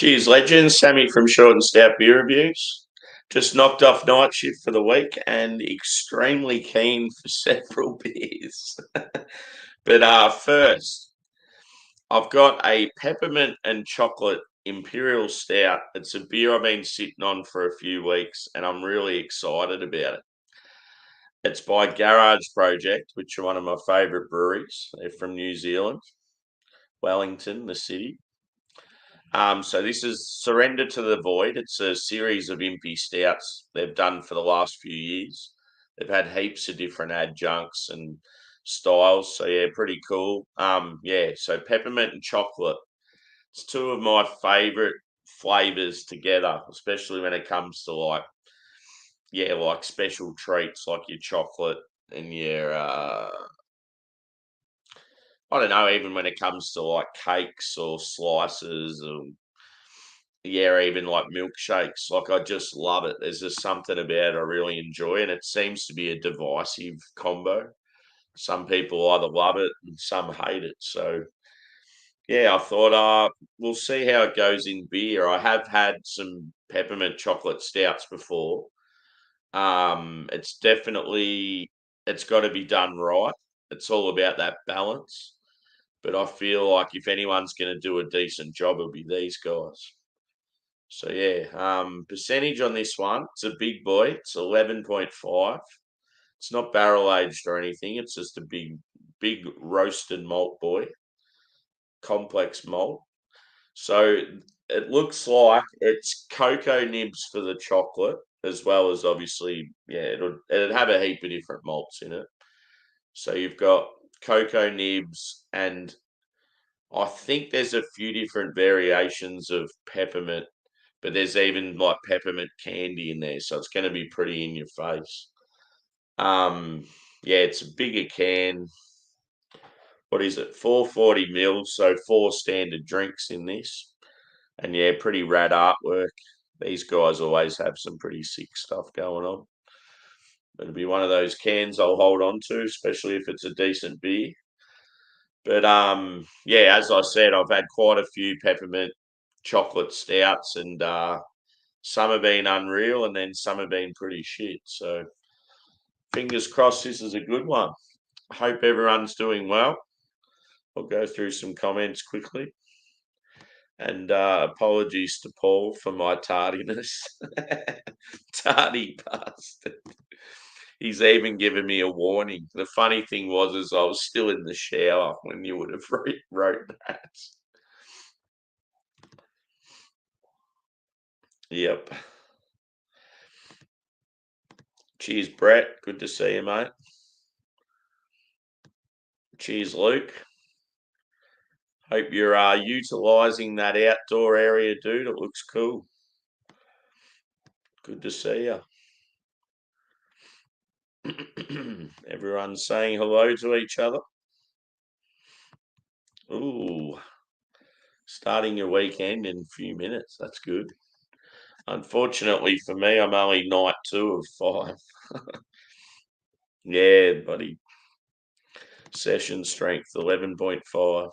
Cheers, legends. Sammy from Short and Stout Beer Reviews. Just knocked off night shift for the week and extremely keen for several beers. But first, I've got a peppermint and chocolate imperial stout. It's a beer I've been sitting on for a few weeks and I'm really excited about it. It's by Garage Project, which are one of my favourite breweries. They're from New Zealand, Wellington, the city. So this is Surrender to the Void. It's a series of impy stouts they've done for the last few years. They've had heaps of different adjuncts and styles. So yeah, pretty cool. So peppermint and chocolate. It's two of my favorite flavors together, especially when it comes to like special treats like your chocolate and your I don't know, even when it comes to like cakes or slices or even like milkshakes. Like I just love it. There's just something about it I really enjoy, and it seems to be a divisive combo. Some people either love it and some hate it. So yeah, I thought we'll see how it goes in beer. I have had some peppermint chocolate stouts before. It's got to be done right. It's all about that balance. But I feel like if anyone's going to do a decent job, it'll be these guys. So yeah, percentage on this one, it's a big boy. It's 11.5. It's not barrel aged or anything. It's just a big roasted malt boy, complex malt. So it looks like it's cocoa nibs for the chocolate, as well as obviously, yeah, it'd have a heap of different malts in it. So you've got cocoa nibs, and I think there's a few different variations of peppermint, but there's even like peppermint candy in there, so it's going to be pretty in your face. Yeah, it's a bigger can. What is it? 440 mils, so four standard drinks in this. And yeah, pretty rad artwork. These guys always have some pretty sick stuff going on. It'll be one of those cans I'll hold on to, especially if it's a decent beer. But yeah, as I said, I've had quite a few peppermint chocolate stouts, and some have been unreal, and then some have been pretty shit. So fingers crossed, this is a good one. I hope everyone's doing well. I'll go through some comments quickly. And apologies to Paul for my tardiness. Tardy bastard. He's even given me a warning. The funny thing was I was still in the shower when you would have wrote that. Yep. Cheers, Brett. Good to see you, mate. Cheers, Luke. Hope you're utilising that outdoor area, dude. It looks cool. Good to see you. Everyone's saying hello to each other. Ooh, starting your weekend in a few minutes. That's good. Unfortunately for me, I'm only night 2 of 5. Yeah, buddy. Session strength 11.5.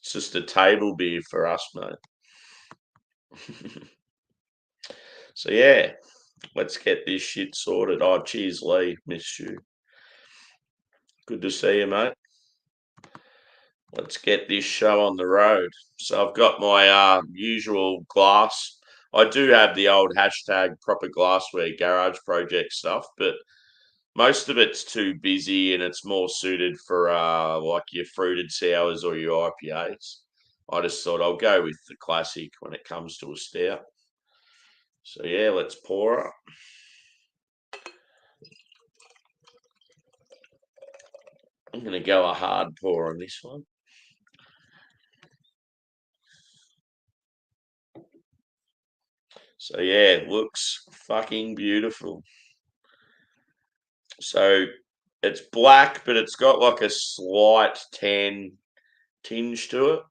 It's just a table beer for us, mate. So yeah, let's get this shit sorted. Oh, cheers, Lee. Missed you. Good to see you, mate. Let's get this show on the road. So I've got my usual glass. I do have the old hashtag proper glassware garage project stuff, but most of it's too busy and it's more suited for like your fruited sours or your IPAs. I just thought I'll go with the classic when it comes to a stout. So yeah, let's pour it. I'm going to go a hard pour on this one. So yeah, it looks fucking beautiful. So it's black, but it's got like a slight tan tinge to it.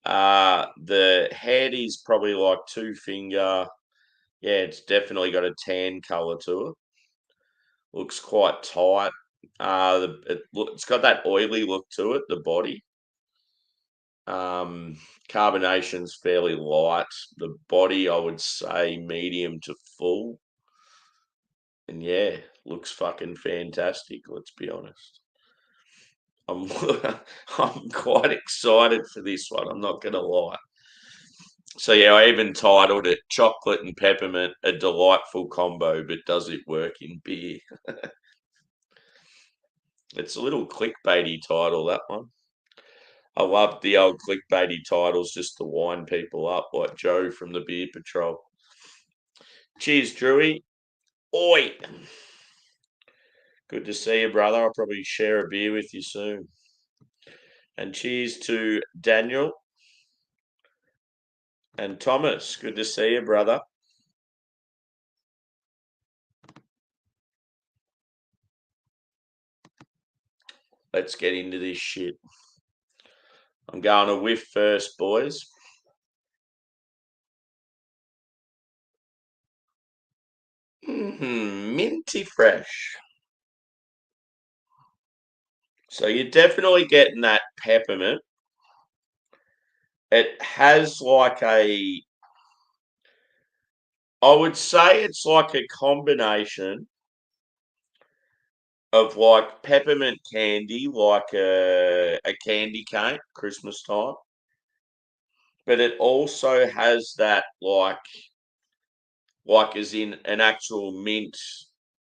The head is probably like 2-finger. Yeah, it's definitely got a tan color to it. Looks quite tight. It's got that oily look to it, the body. Carbonation's fairly light. The body, I would say, medium to full. And yeah, looks fucking fantastic, let's be honest. I'm I'm quite excited for this one, I'm not gonna lie. So yeah, I even titled it "Chocolate and Peppermint: A Delightful Combo, but Does It Work in Beer?" It's a little clickbaity title, that one. I love the old clickbaity titles just to wind people up, like Joe from the Beer Patrol. Cheers, Drewy. Oi! Good to see you, brother. I'll probably share a beer with you soon. And cheers to Daniel and Thomas. Good to see you, brother. Let's get into this shit. I'm going to whiff first, boys. Minty fresh. So you're definitely getting that peppermint. It has like I would say it's like a combination of like peppermint candy, like a candy cane, Christmas time. But it also has that like as in an actual mint,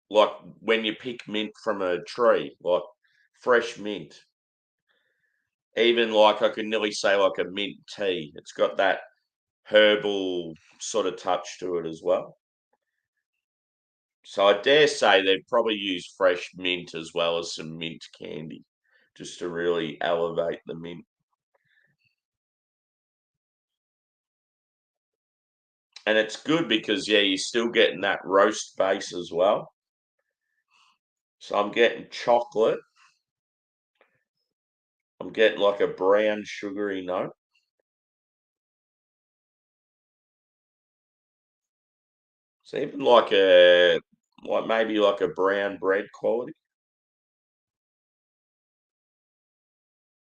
like when you pick mint from a tree, like fresh mint. Even like I could nearly say like a mint tea. It's got that herbal sort of touch to it as well. So I dare say they've probably used fresh mint as well as some mint candy just to really elevate the mint. And it's good because yeah, you're still getting that roast base as well. So I'm getting chocolate. I'm getting like a brown sugary note. So even like maybe like a brown bread quality.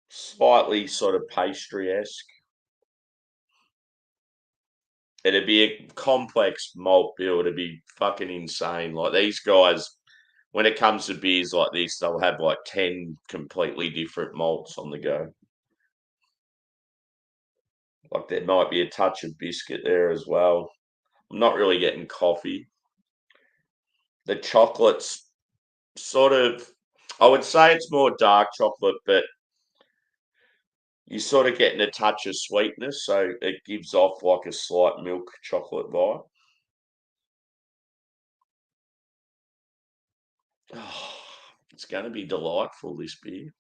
Slightly sort of pastry-esque. It'd be a complex malt bill. It'd be fucking insane. Like these guys, when it comes to beers like this, they'll have like 10 completely different malts on the go. Like there might be a touch of biscuit there as well. I'm not really getting coffee. The chocolate's sort of, I would say it's more dark chocolate, but you're sort of getting a touch of sweetness, so it gives off like a slight milk chocolate vibe. Oh, it's going to be delightful, this beer.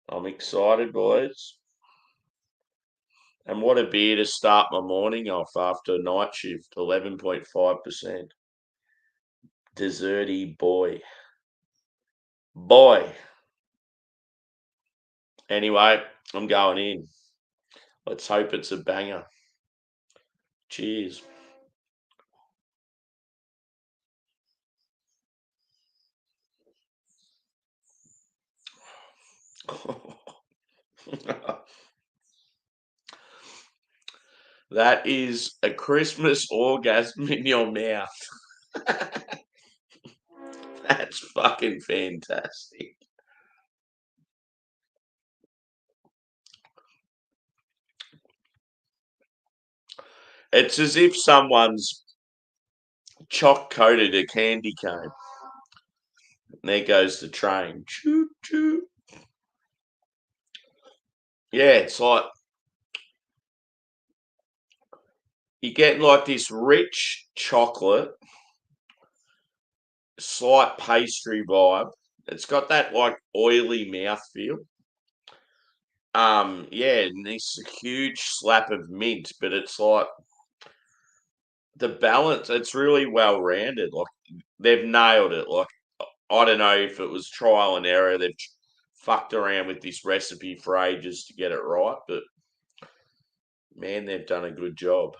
I'm excited, boys. And what a beer to start my morning off after a night shift, 11.5%. Desserty boy. Boy. Anyway, I'm going in. Let's hope it's a banger. Cheers. That is a Christmas orgasm in your mouth. That's fucking fantastic. It's as if someone's choc coated a candy cane. There goes the train. Choo choo. Yeah, it's like you're getting like this rich chocolate, slight pastry vibe. It's got that like oily mouth feel. Yeah, and this huge slap of mint, but it's like the balance, it's really well rounded. Like they've nailed it. Like I don't know if it was trial and error. They've fucked around with this recipe for ages to get it right, but man, they've done a good job.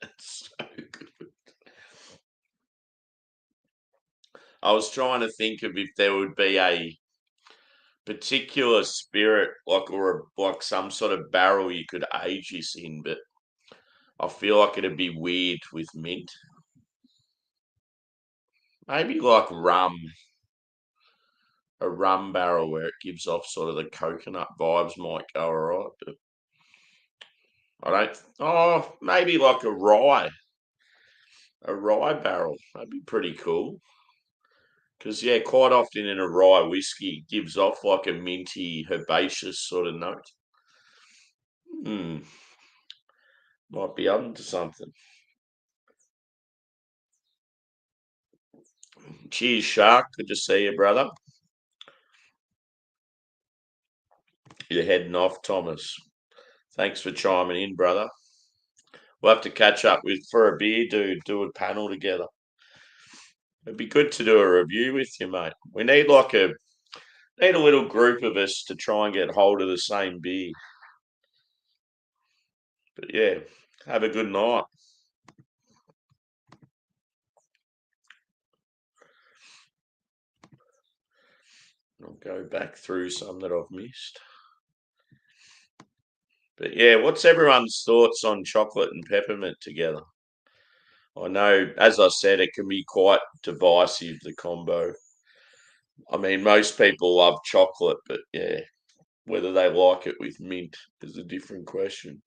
It's so I was trying to think of if there would be a particular spirit, like some sort of barrel you could age this in, but I feel like it'd be weird with mint. Maybe like rum, a rum barrel where it gives off sort of the coconut vibes might go alright. But I don't. Oh, maybe like a rye barrel. That'd be pretty cool. Because yeah, quite often in a rye whiskey, it gives off like a minty, herbaceous sort of note. Hmm, might be onto something. Cheers, Shark. Good to see you, brother. You're heading off, Thomas. Thanks for chiming in, brother. We'll have to catch up with for a beer, dude. Do a panel together. It'd be good to do a review with you, mate. We need a little group of us to try and get hold of the same beer. But yeah, have a good night. I'll go back through some that I've missed. But yeah, what's everyone's thoughts on chocolate and peppermint together? I know, as I said, it can be quite divisive, the combo. I mean, most people love chocolate, but yeah, whether they like it with mint is a different question.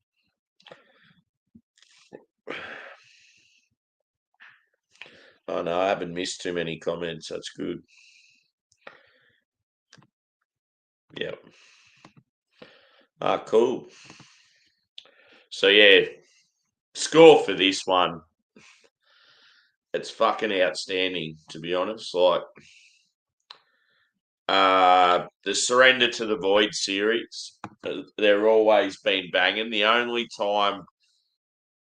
Oh no, I haven't missed too many comments. That's good. Yep. Ah, cool. So yeah, score for this one. It's fucking outstanding, to be honest. Like, the Surrender to the Void series, they're always been banging. The only time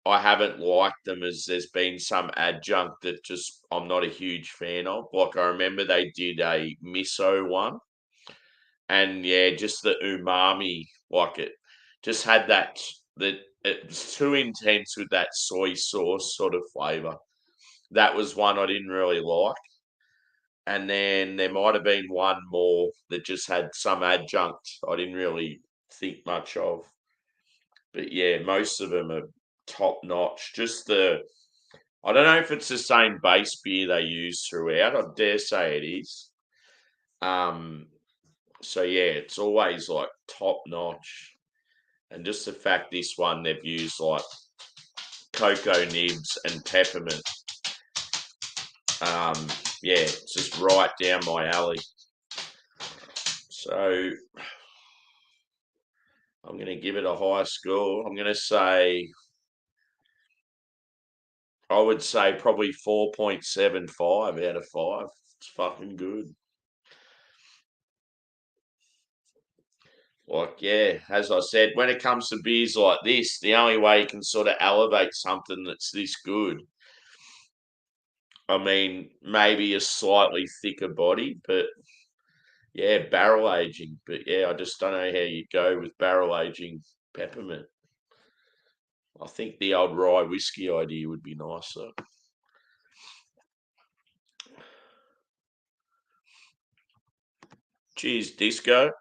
I haven't liked them is there's been some adjunct that just I'm not a huge fan of. Like, I remember they did a miso one, and yeah, just the umami, like it just had that it was too intense with that soy sauce sort of flavor. That was one I didn't really like. And then there might have been one more that just had some adjunct I didn't really think much of. But yeah, most of them are top notch. I don't know if it's the same base beer they use throughout. I dare say it is. Um, so yeah, it's always like top notch. And just the fact this one they've used like cocoa nibs and peppermint. Um, yeah, it's just right down my alley. So I'm going to give it a high score. I'm going to say, I would say probably 4.75 out of 5. It's fucking good. Like, yeah, as I said, when it comes to beers like this, the only way you can sort of elevate something that's this good, I mean, maybe a slightly thicker body, but yeah, barrel aging. But yeah, I just don't know how you go with barrel aging peppermint. I think the old rye whiskey idea would be nicer. Cheers, Disco.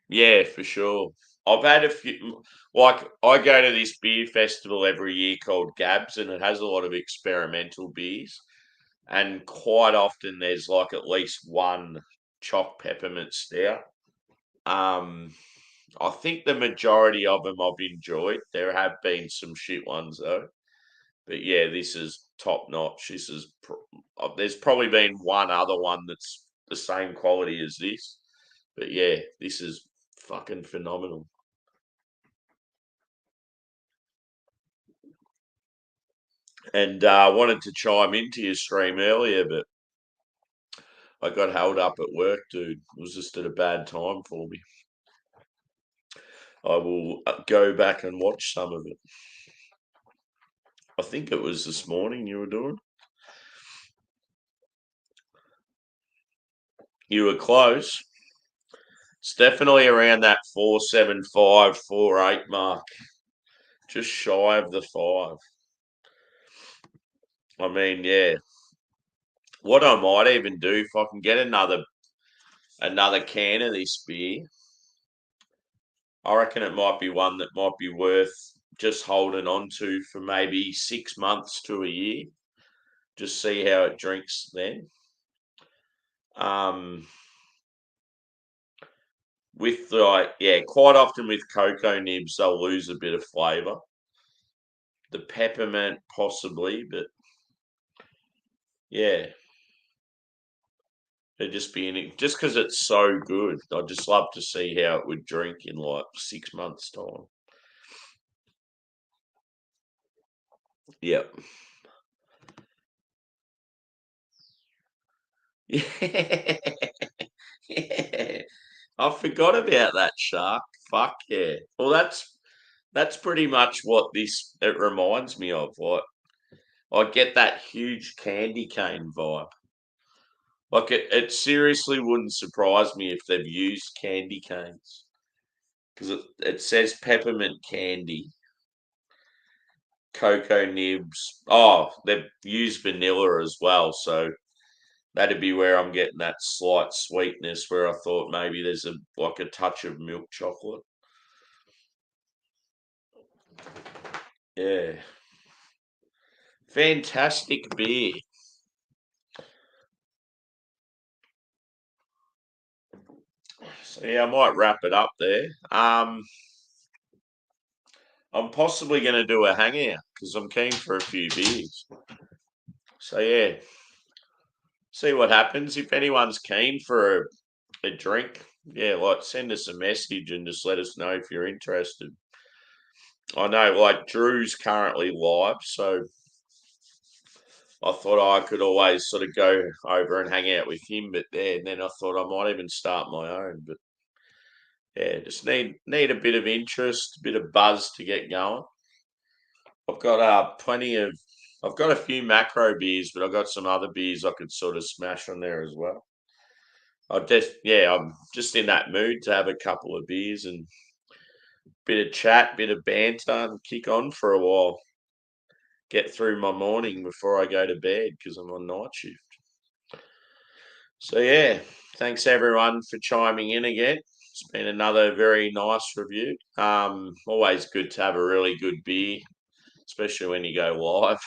Yeah, for sure. I've had a few, like, I go to this beer festival every year called Gabs, and it has a lot of experimental beers. And quite often there's like at least one choc peppermint stout. Um, I think the majority of them I've enjoyed. There have been some shit ones though. But yeah, this is top notch. There's probably been one other one that's the same quality as this. But yeah, this is fucking phenomenal. And I wanted to chime into your stream earlier, but I got held up at work, dude. It was just at a bad time for me. I will go back and watch some of it. I think it was this morning you were doing. You were close. It's definitely around that 4.75, 4.8 mark, just shy of the 5. I mean, yeah. What I might even do if I can get another can of this beer, I reckon it might be one that might be worth just holding on to for maybe 6 months to a year. Just see how it drinks then. Um, with quite often with cocoa nibs, they'll lose a bit of flavour. The peppermint possibly, but yeah, it'd just be in it just because it's so good. I'd just love to see how it would drink in like 6 months' time. Yep. Yeah. Yeah. I forgot about that shark. Fuck yeah. Well, that's pretty much what this it reminds me of. Like I get that huge candy cane vibe. Like it seriously wouldn't surprise me if they've used candy canes because it says peppermint candy, cocoa nibs. Oh, they've used vanilla as well, so that'd be where I'm getting that slight sweetness where I thought maybe there's a touch of milk chocolate. Yeah. Fantastic beer. So yeah, I might wrap it up there. I'm possibly going to do a hangout because I'm keen for a few beers. So yeah, see what happens. If anyone's keen for a drink, yeah, like send us a message and just let us know if you're interested. I know like Drew's currently live, so I thought I could always sort of go over and hang out with him, but yeah, and then I thought I might even start my own. But yeah, just need a bit of interest, a bit of buzz to get going. I've got plenty of. I've got a few macro beers, but I've got some other beers I could sort of smash on there as well. I'm just in that mood to have a couple of beers and bit of chat, bit of banter, and kick on for a while. Get through my morning before I go to bed because I'm on night shift. So yeah, thanks everyone for chiming in again. It's been another very nice review. Always good to have a really good beer, especially when you go live.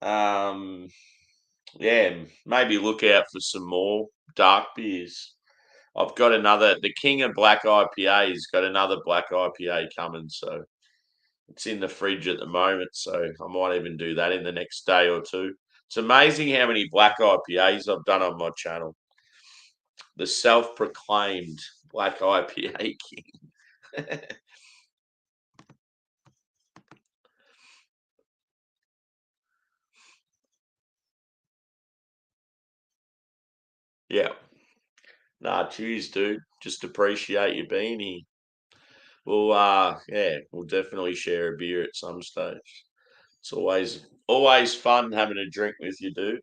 um, yeah, maybe look out for some more dark beers. I've got the King of Black IPA's got another black IPA coming, so it's in the fridge at the moment. So I might even do that in the next day or two. It's amazing how many black IPAs I've done on my channel. The self-proclaimed black IPA king. Yeah. Nah, cheers, dude. Just appreciate you being here. We'll definitely share a beer at some stage. It's always fun having a drink with you, dude.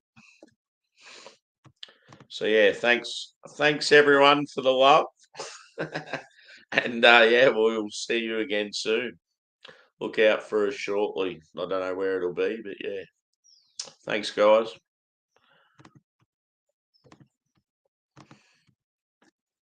So yeah, thanks everyone for the love. And yeah, we'll see you again soon. Look out for us shortly. I don't know where it'll be, but yeah. Thanks, guys.